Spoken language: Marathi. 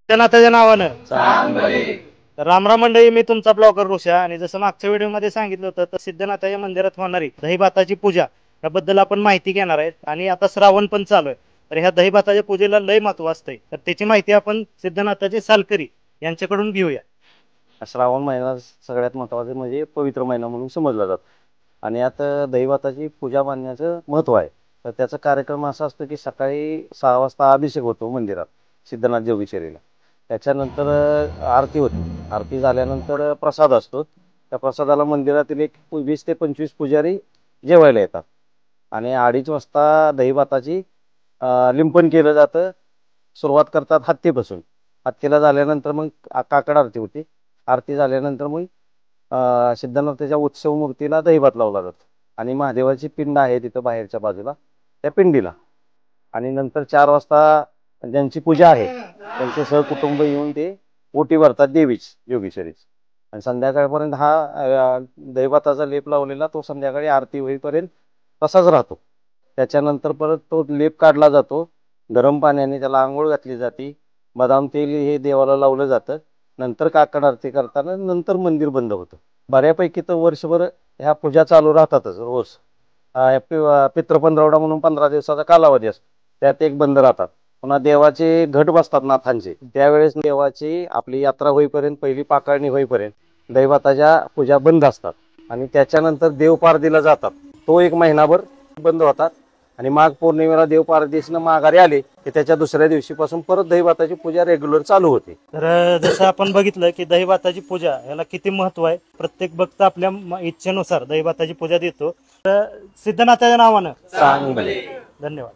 सिद्धनाथाच्या नावानं तर रामराम मंडळी, मी तुमचा ब्लॉगर ऋषा. आणि जसं मागच्या व्हिडिओमध्ये सांगितलं होतं, तर सिद्धनाथाच्या मंदिरात होणारी दहीभाताची पूजा याबद्दल आपण माहिती घेणार आहे. आणि आता श्रावण पण चालू आहे, तर ह्या दहीभाताच्या पूजेला लय महत्व असतंय. तर त्याची माहिती आपण सिद्धनाथाचे सालकरी यांच्याकडून घेऊया. श्रावण महिना सगळ्यात महत्त्वाचा म्हणजे पवित्र महिना म्हणून समजला जातो. आणि यात दहीभाताची पूजा मानण्याचं महत्त्व आहे. तर त्याचा कार्यक्रम असा असतो की सकाळी 6 वाजता अभिषेक होतो मंदिरात सिद्धनाथ जोगेश्वरीला. त्याच्यानंतर आरती होते. आरती झाल्यानंतर प्रसाद असतो. त्या प्रसादाला मंदिरातील एक 20 ते 25 पुजारी जेवायला येतात. आणि 2:30 वाजता दहीभाताची लिंपन केलं जातं. सुरुवात करतात हत्तीपासून. हत्तीला झाल्यानंतर मग काकड आरती होती. आरती झाल्यानंतर मग सिद्धनाथाच्या उत्सव मूर्तीला दहीभात लावला जातो. आणि महादेवाची पिंड आहे तिथं बाहेरच्या बाजूला, त्या पिंडीला. आणि नंतर 4 वाजता ज्यांची पूजा आहे त्यांचे सहकुटुंब येऊन ते ओटी भरतात देवीच योगेश्वरीच. आणि संध्याकाळपर्यंत हा दहीभाताचा लेप लावलेला तो संध्याकाळी आरती होईपर्यंत तसाच राहतो. त्याच्यानंतर परत तो लेप काढला जातो. गरम पाण्याने त्याला आंघोळ घातली जाते. बदाम तेल हे देवाला लावलं जातं. नंतर काकड आरती करताना नंतर मंदिर बंद होतं. बऱ्यापैकी तर वर्षभर ह्या पूजा चालू राहतातच रोज. पितृपंधरवडा म्हणून 15 दिवसाचा कालावधी असतो, त्यात एक बंद राहतात. पुन्हा देवाचे घट बसतात नाथांचे, त्यावेळेस देवाची आपली यात्रा होईपर्यंत, पहिली पाकारणी होईपर्यंत दहीभाताच्या पूजा बंद असतात. आणि त्याच्यानंतर देव पारदीला जातात, तो एक महिनाभर बंद होतात. आणि माघ पौर्णिमेला देव पारदीसनं माघारी आले की त्याच्या दुसऱ्या दिवशीपासून परत दहीभाताची पूजा रेग्युलर चालू होते. तर जसं आपण बघितलं की दहीभाताची पूजा याला किती महत्व आहे. प्रत्येक भक्त आपल्या इच्छेनुसार दहीभाताची पूजा देतो. तर सिद्धनाथाच्या नावानं चांगले. धन्यवाद.